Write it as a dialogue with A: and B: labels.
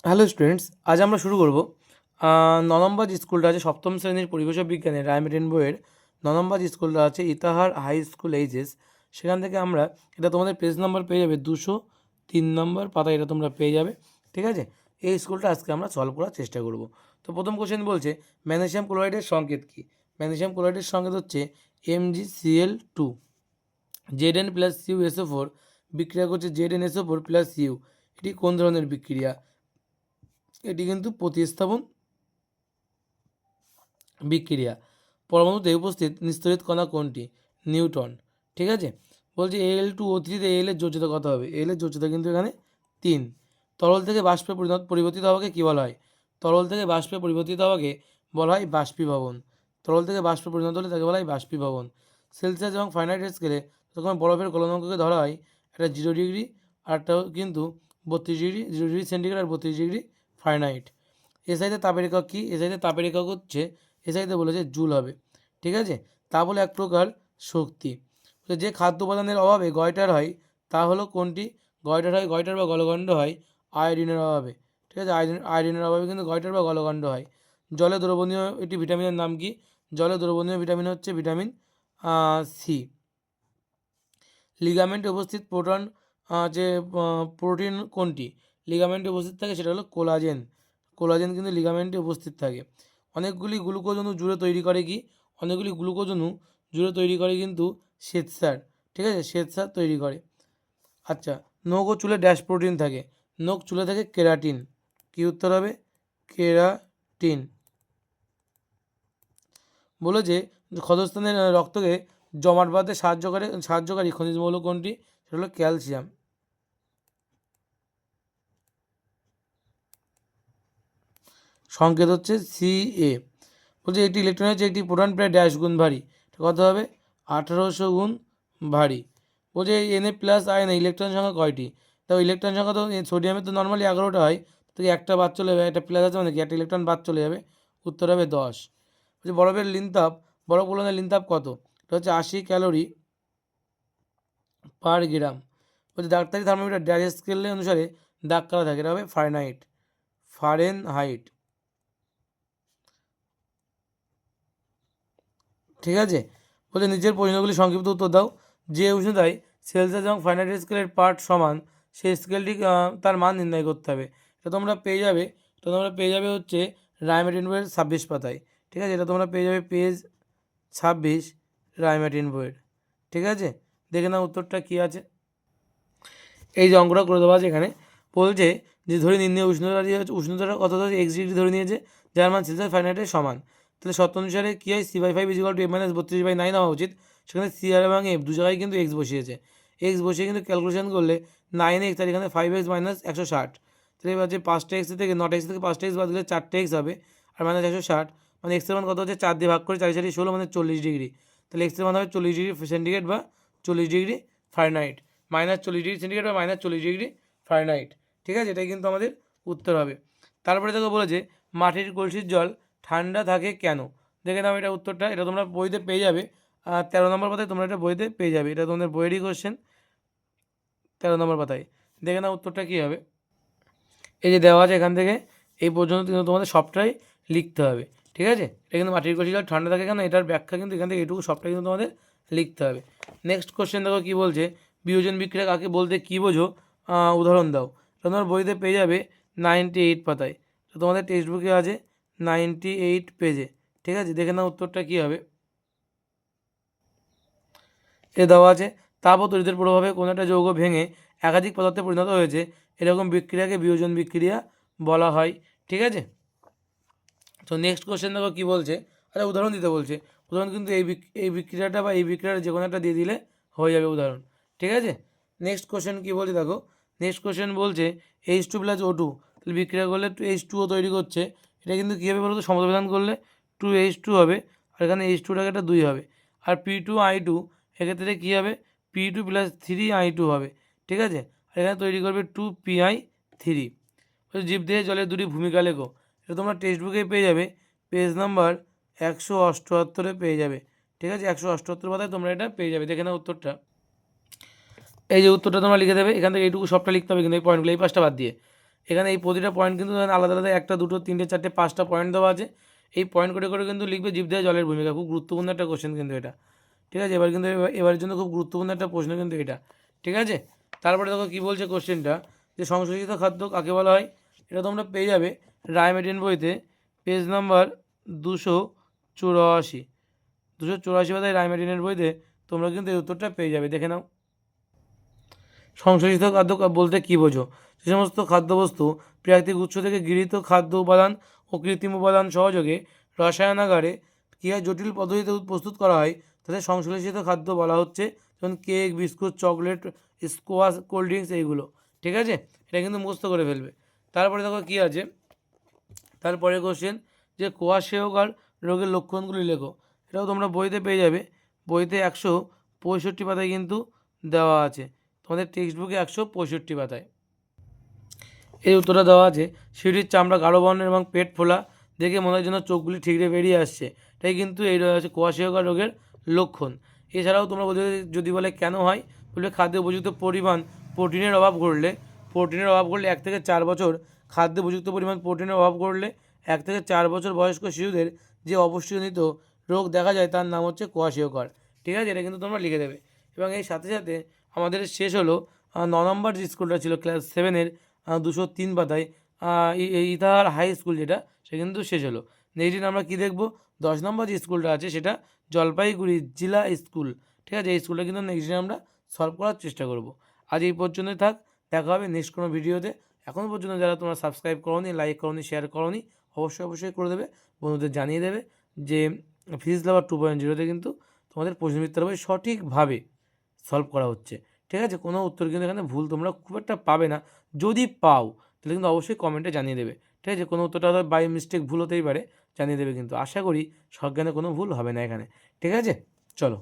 A: Hello students, আজ আমরা শুরু করব ৯ নম্বর যে স্কুলটা আছে সপ্তম শ্রেণীর পরিবেশ বিজ্ঞানের রায়মেটিন বইয়ের ৯ নম্বর যে স্কুলটা আছে ইতাহার হাই স্কুল এইচএস। সেখান থেকে আমরা এটা তোমাদের পেজ নাম্বার পেয়ে যাবে 203 নম্বর পাতায়, এটা তোমরা পেয়ে যাবে। ঠিক আছে, এই স্কুলটা আজকে আমরা সলভ করার চেষ্টা করব। তো প্রথম কোশ্চেন বলছে ম্যাগনেসিয়াম ক্লোরাইডের সংকেত কী। ম্যাগনেসিয়াম ক্লোরাইডের সংকেত হচ্ছে MgCl2। Zn প্লাস CuSO4 বিক্রিয়া করছে ZnSO4 প্লাস ইউ। এটি কোন ধরনের বিক্রিয়া? এটি কিন্তু প্রতিস্থাপন বিক্রিয়া। পরমাণুতে উপস্থিত নিস্তরিত কণা কোনটি? নিউটন। ঠিক আছে, বলছি Al2O3-তে এল এর যোজ্যতা কত হবে? এল এর যোজ্যতা কিন্তু এখানে 3। তরল থেকে বাষ্পে পরিবর্তিত হওয়াকে কী বলা হয়? তরল থেকে বাষ্পে পরিবর্তিত হওয়াকে বলা হয় বাষ্পীভবন। তরল থেকে বাষ্পে পরিণত হলে তাকে বলা হয় বাষ্পীভবন। সেলসিয়াস এবং ফারেনহাইট স্কেলে তখন বরফের গলনাঙ্ককে ধরা হয় একটা 0 ডিগ্রি, আর একটা কিন্তু 32 ডিগ্রি, 0 ডিগ্রি সেন্টিগ্রেড আর 32 ডিগ্রি ফারেনহাইট। এসআইতে তাপের একক কী? এসআইতে তাপের একক হচ্ছে, এসআইতে বলেছে জুল হবে। ঠিক আছে, তা বলে এক প্রকার শক্তি। যে খাদ্য উপাদানের অভাবে গয়টার হয় তা হলো কোনটি? গয়টার বা গলগণ্ড হয় আয়োডিনের অভাবে। ঠিক আছে, আয়োডিনের অভাবে কিন্তু গয়টার বা গলগণ্ড হয়। জলে দ্রবণীয় একটি ভিটামিনের নাম কি? জলে দ্রবণীয় ভিটামিন হচ্ছে ভিটামিন সি। লিগামেন্টে উপস্থিত যে প্রোটিন কোনটি? লিগামেন্টে উপস্থিত থাকে সেটা হলো কোলাজেন। কোলাজেন কিন্তু লিগামেন্টে উপস্থিত থাকে। অনেকগুলি গ্লুকোজ অণু জুড়ে তৈরি করে কি? অনেকগুলি গ্লুকোজ অণু জুড়ে তৈরি করে কিন্তু শ্বেতসার। ঠিক আছে, শ্বেতসার তৈরি করে। আচ্ছা, নখ ও চুলে ড্যাশ প্রোটিন থাকে। নখ চুলে থাকে কেরাটিন। কি উত্তর হবে? কেরাটিন। বলে যে ক্ষতস্থানের রক্তকে জমাট বাঁধতে সাহায্যকারী খনিজ মৌল কোনটি? সেটা হলো ক্যালসিয়াম। সংকেত হচ্ছে Ca। বলছে একটি ইলেকট্রন হচ্ছে একটি প্রোটন প্রায় ড্যাশ গুণ ভারী। কত হবে? 1800 গুণ ভারী। বলছে Na+ion ইলেকট্রন সংখ্যা কয়টি? তো ইলেকট্রন সংখ্যা তো সোডিয়ামের তো নর্মালি 11টা হয়, তো একটা বাদ চলে যাবে, একটা প্লাস আছে মানে কি একটা ইলেকট্রন বাদ চলে যাবে। উত্তর হবে 10। বলছে বরফের লিনতাপ, বরফ গলনের লিনতাপ কত? এটা হচ্ছে 80 ক্যালোরি পার গ্রাম। বলছে ডাক্তারি থার্মোমিটার ড্যাশ স্কেল অনুসারে দাগ কাটা থাকে, এটা হবে ফারেনহাইট। ঠিক আছে, বলছে নিচের প্রশ্নগুলি সংক্ষিপ্ত উত্তর দাও। যে উষ্ণতায় সেলসিয়াস এবং ফারেনহাইট স্কেলের পার্ট সমান সেই স্কেলটি তার মান নির্ণয় করতে হবে। এটা তোমরা পেয়ে যাবে হচ্ছে রায়মেটিন বইয়ের 26 পাতায়। ঠিক আছে, এটা তোমরা পেয়ে যাবে পেজ 26 রায়মেটিন বইয়ের। ঠিক আছে, দেখে নাও উত্তরটা কী আছে। এই যে অঙ্কটা করে দেওয়া আছে এখানে, বলছে যে ধরে নির্ণয় উষ্ণতাটা কত x ডিগ্রি ধরে নিয়েছে, যার মান সেলসিয়াস ফারেনহাইটের সমান। তাহলে শর্ত অনুসারে কী হয়? C/5 = f-32/9 হওয়া উচিত। সেখানে সি আর এবং এফ দু জায়গায় কিন্তু এক্স বসিয়েছে। এক্স বসিয়ে কিন্তু ক্যালকুলেশন করলে 9x আর এখানে 5x - 160। তাহলে এবার যে 5টা এক্স থেকে 9টা এক্স থেকে 5টা এক্স বাদ দিলে 4টে এক্স হবে, আর -160 মানে এক্সের মান কত হচ্ছে? 4 দিয়ে ভাগ করে 4 4 16 মানে 40 ডিগ্রি। তাহলে এক্সের মান হবে 40 ডিগ্রি সেন্টিগ্রেড বা 40 ডিগ্রি ফারেনহাইট। -40 ডিগ্রি সেন্টিগ্রেড বা -40 ডিগ্রি ফারেনহাইট। ঠিক আছে, এটাই কিন্তু আমাদের উত্তর হবে। তারপরে দেখো বলেছে মাটির কলসির জল ঠান্ডা থাকে কেন? দেখে নাও এটা উত্তরটা, এটা তোমরা বইতে পেয়ে যাবে। 13 নম্বর পাতায় তোমরা এটা বইতে পেয়ে যাবে, এটা তোমাদের বইয়েরই কোশ্চেন। 13 নম্বর পাতায় দেখে নাও উত্তরটা কী হবে। এই যে দেওয়া আছে এখান থেকে এই পর্যন্ত কিন্তু তোমাদের সবটাই লিখতে হবে। ঠিক আছে, এটা কিন্তু মাটির কলসির জল ঠান্ডা থাকে কেন, এটার ব্যাখ্যা কিন্তু এখান থেকে এটুকু সবটাই কিন্তু তোমাদের লিখতে হবে। নেক্সট কোশ্চেন দেখো কী বলছে, বিয়োজন বিক্রিয়া কাকে বলতে কী বোঝো? উদাহরণ দাও। তোমার বইতে পেয়ে যাবে 98 পাতায়, তো তোমাদের টেক্সট বুকে আছে 98 পেজে। ঠিক আছে, দেখে নাও উত্তরটা কী হবে। এ দেওয়া আছে তাপ ও তড়িতের প্রভাবে কোনো একটা যৌগ ভেঙে একাধিক পদার্থে পরিণত হয়েছে, এরকম বিক্রিয়াকে বিয়োজন বিক্রিয়া বলা হয়। ঠিক আছে, তো নেক্সট কোশ্চেন দেখো কী বলছে। আচ্ছা, উদাহরণ দিতে বলছে। উদাহরণ কিন্তু এই বিক্রিয়াটা বা এই বিক্রিয়ার যে কোনো একটা দিয়ে দিলে হয়ে যাবে উদাহরণ। ঠিক আছে, নেক্সট কোশ্চেন কী বলছে দেখো। নেক্সট কোশ্চেন বলছে H2+O2 তাহলে বিক্রিয়া করলে H2O তৈরি করছে। এটা কিন্তু কী হবে বলতো? সমবেদান করলে 2H2 হবে, আর এখানে H2টাকে একটা 2 হবে। আর P2I2 এক্ষেত্রে কী হবে? P2+3I2 হবে। ঠিক আছে, আর এখানে তৈরি করবে 2PI3। জীবদেহে জলের দুটি ভূমিকা লেখো। এটা তোমরা টেক্সট বুকেই পেয়ে যাবে, পেজ নাম্বার 178 পেয়ে যাবে। ঠিক আছে, 178 পাতায় তোমরা এটা পেয়ে যাবে। দেখে নাও উত্তরটা। এই যে উত্তরটা তোমরা লিখে দেবে, এখান থেকে এইটুকু সবটা লিখতে হবে কিন্তু এই পয়েন্টগুলো এই পাঁচটা বাদ দিয়ে। এখানে এই প্রতিটা পয়েন্ট কিন্তু আলাদা আলাদা 1টা 2টো 3টে 4টে 5টা পয়েন্ট দেওয়া আছে। এই পয়েন্ট করে করে কিন্তু লিখবে জীবদেহে জলের ভূমিকা। খুব গুরুত্বপূর্ণ একটা কোশ্চেন কিন্তু এটা, ঠিক আছে। এবার কিন্তু এবারের জন্য খুব গুরুত্বপূর্ণ একটা প্রশ্ন কিন্তু এটা, ঠিক আছে। তারপরে দেখো কী বলছে কোশ্চেনটা, যে সংশ্লেষিত খাদ্য কাকে বলা হয়। এটা তোমরা পেয়ে যাবে রায়মেডিন বইতে পেজ নাম্বার 284। 284 পাতায় রায়মেডিনের বইতে তোমরা কিন্তু এই উত্তরটা পেয়ে যাবে, দেখে নাও। সংশ্লেষিত খাদ্য বলতে কী বোঝো? যে সমস্ত খাদ্যবস্তু প্রাকৃতিক উৎস থেকে গৃহীত খাদ্য উপাদান ও কৃত্রিম উপাদান সহযোগে রসায়নাগারে কী হয় জটিল পদ্ধতিতে প্রস্তুত করা হয় তাদের সংশ্লেষিত খাদ্য বলা হচ্ছে। যেমন cake, biscuit, chocolate, squash, cold drinks, এইগুলো, ঠিক আছে। এটা কিন্তু মুখস্থ করে ফেলবে। তারপরে দেখো কী আছে, তারপরে কোশ্চেন যে কোয়াশেওকার রোগের লক্ষণগুলি লেখো। এটাও তোমরা বইতে পেয়ে যাবে, বইতে 165 পাতায় কিন্তু দেওয়া আছে, তোমাদের টেক্সট বুকে 165 পাতায় এই উত্তরটা দেওয়া আছে। শিশুটির চামড়া গাঢ় বর্ণের এবং পেট ফোলা, দেখে মনে হয় যেন চোখগুলি ঠিকরে বেরিয়ে আসছে, এটাই কিন্তু এই রয়েছে কোয়াশেওকার রোগের লক্ষণ। এছাড়াও তোমরা যদি বলে কেন হয়, বলে খাদ্যে উপযুক্ত পরিমাণ প্রোটিনের অভাব ঘটলে 1 থেকে 4 বছর, খাদ্যে উপযুক্ত পরিমাণ প্রোটিনের অভাব ঘটলে 1 থেকে 4 বছর বয়স্ক শিশুদের যে অপুষ্টিজনিত রোগ দেখা যায় তার নাম হচ্ছে কোয়াশেওকার, ঠিক আছে। এটা কিন্তু তোমরা লিখে দেবে। এবং এই সাথে সাথে আমাদের শেষ হলো 9 নম্বর যে স্কুলটা ছিল ক্লাস 7-এর 203 পাতায় ইতাহার হাই স্কুল, যেটা সে কিন্তু শেষ হলো। নেক্সট দিন আমরা কী দেখবো, 10 নম্বর যে স্কুলটা আছে সেটা জলপাইগুড়ি জেলা স্কুল, ঠিক আছে। এই স্কুলটা কিন্তু নেক্সট দিন আমরা সলভ করার চেষ্টা করব। আজ এই পর্যন্তই থাক, দেখা হবে নেক্সট কোনো ভিডিওতে। এখনও পর্যন্ত যারা তোমরা সাবস্ক্রাইব করোনি, লাইক করোনি, শেয়ার করোনি, অবশ্যই করে দেবে, বন্ধুদের জানিয়ে দেবে যে ফিজিক্স লাভার 2.0-তে কিন্তু তোমাদের প্রশ্নবিত্তর বই সঠিকভাবে সলভ করা হচ্ছে, ঠিক আছে। কোনো উত্তর কিন্তু এখানে ভুল তোমরা খুব একটা পাবে না। যদি পাও তাহলে কিন্তু অবশ্যই কমেন্টে জানিয়ে দেবে, ঠিক আছে। কোনো উত্তরটা হয়তো বাই মিস্টেক ভুল হতেই পারে, জানিয়ে দেবে, কিন্তু আশা করি সজ্ঞানে কোনো ভুল হবে না এখানে, ঠিক আছে। চলো।